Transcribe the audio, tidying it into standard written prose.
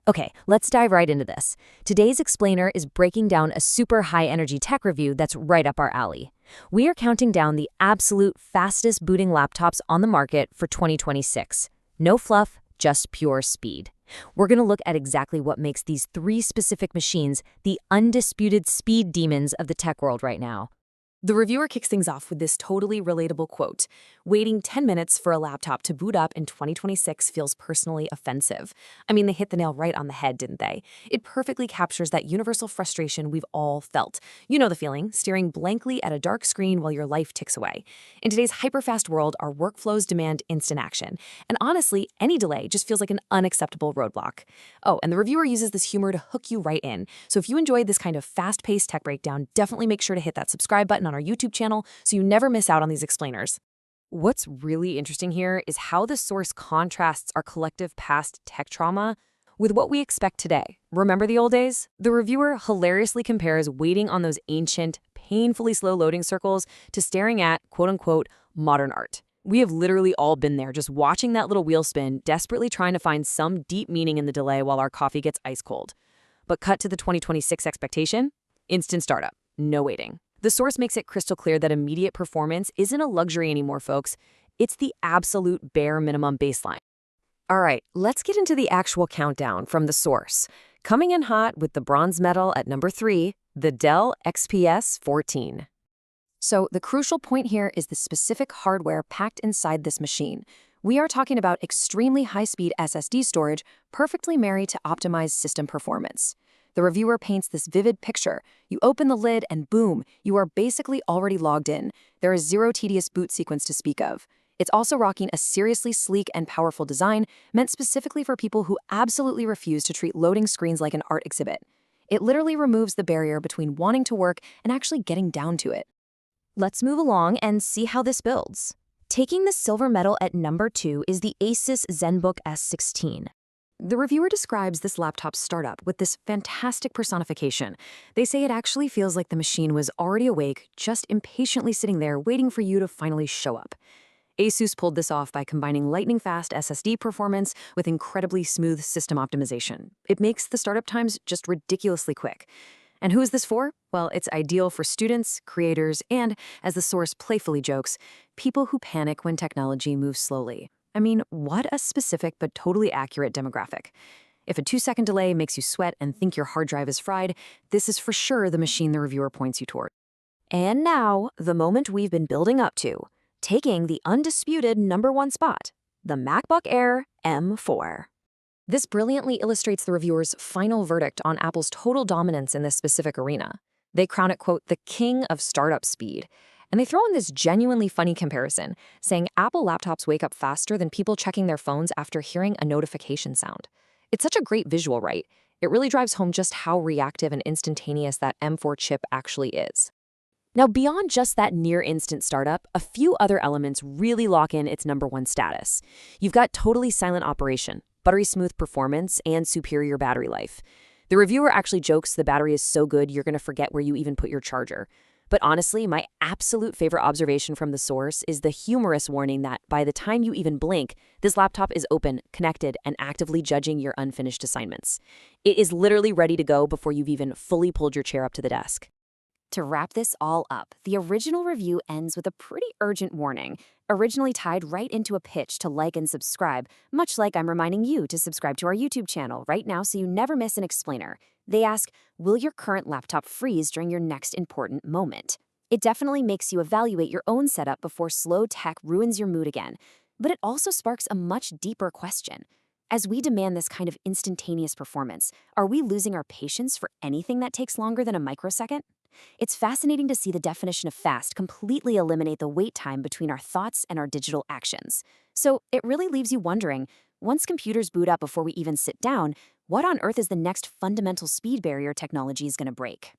Okay, let's dive right into this. Today's explainer is breaking down a super high-energy tech review that's right up our alley. We are counting down the absolute fastest booting laptops on the market for 2026. No fluff, just pure speed. We're going to look at exactly what makes these three specific machines the undisputed speed demons of the tech world right now. The reviewer kicks things off with this totally relatable quote. Waiting 10 minutes for a laptop to boot up in 2026 feels personally offensive. I mean, they hit the nail right on the head, didn't they? It perfectly captures that universal frustration we've all felt. You know the feeling, staring blankly at a dark screen while your life ticks away. In today's hyper-fast world, our workflows demand instant action. And honestly, any delay just feels like an unacceptable roadblock. Oh, and the reviewer uses this humor to hook you right in. So if you enjoyed this kind of fast-paced tech breakdown, definitely make sure to hit that subscribe button on our YouTube channel so you never miss out on these explainers. What's really interesting here is how the source contrasts our collective past tech trauma with what we expect today. Remember the old days? The reviewer hilariously compares waiting on those ancient, painfully slow loading circles to staring at, quote-unquote, modern art. We have literally all been there, just watching that little wheel spin, desperately trying to find some deep meaning in the delay while our coffee gets ice cold. But cut to the 2026 expectation: instant startup, no waiting. The source makes it crystal clear that immediate performance isn't a luxury anymore, folks. It's the absolute bare minimum baseline. All right, let's get into the actual countdown from the source. Coming in hot with the bronze medal at number 3, the Dell XPS 14. So the crucial point here is the specific hardware packed inside this machine. We are talking about extremely high-speed SSD storage perfectly married to optimized system performance. The reviewer paints this vivid picture. You open the lid and boom, you are basically already logged in. There is zero tedious boot sequence to speak of. It's also rocking a seriously sleek and powerful design meant specifically for people who absolutely refuse to treat loading screens like an art exhibit. It literally removes the barrier between wanting to work and actually getting down to it. Let's move along and see how this builds. Taking the silver medal at number 2 is the Asus ZenBook S16. The reviewer describes this laptop startup with this fantastic personification. They say it actually feels like the machine was already awake, just impatiently sitting there waiting for you to finally show up. Asus pulled this off by combining lightning-fast SSD performance with incredibly smooth system optimization. It makes the startup times just ridiculously quick. And who is this for? Well, it's ideal for students, creators, and, as the source playfully jokes, people who panic when technology moves slowly. I mean, what a specific but totally accurate demographic. If a 2-second delay makes you sweat and think your hard drive is fried, this is for sure the machine the reviewer points you toward. And now, the moment we've been building up to, taking the undisputed number 1 spot, the MacBook Air M4. This brilliantly illustrates the reviewer's final verdict on Apple's total dominance in this specific arena. They crown it, quote, the king of startup speed. And they throw in this genuinely funny comparison, saying Apple laptops wake up faster than people checking their phones after hearing a notification sound. It's such a great visual, right? It really drives home just how reactive and instantaneous that M4 chip actually is. Now, beyond just that near-instant startup, a few other elements really lock in its number 1 status. You've got totally silent operation, buttery smooth performance, and superior battery life. The reviewer actually jokes the battery is so good you're going to forget where you even put your charger. But honestly, my absolute favorite observation from the source is the humorous warning that by the time you even blink, this laptop is open, connected, and actively judging your unfinished assignments. It is literally ready to go before you've even fully pulled your chair up to the desk. To wrap this all up, the original review ends with a pretty urgent warning, originally tied right into a pitch to like and subscribe, much like I'm reminding you to subscribe to our YouTube channel right now so you never miss an explainer. They ask, will your current laptop freeze during your next important moment? It definitely makes you evaluate your own setup before slow tech ruins your mood again. But it also sparks a much deeper question. As we demand this kind of instantaneous performance, are we losing our patience for anything that takes longer than a microsecond? It's fascinating to see the definition of fast completely eliminate the wait time between our thoughts and our digital actions. So it really leaves you wondering, once computers boot up before we even sit down, what on earth is the next fundamental speed barrier technology is going to break?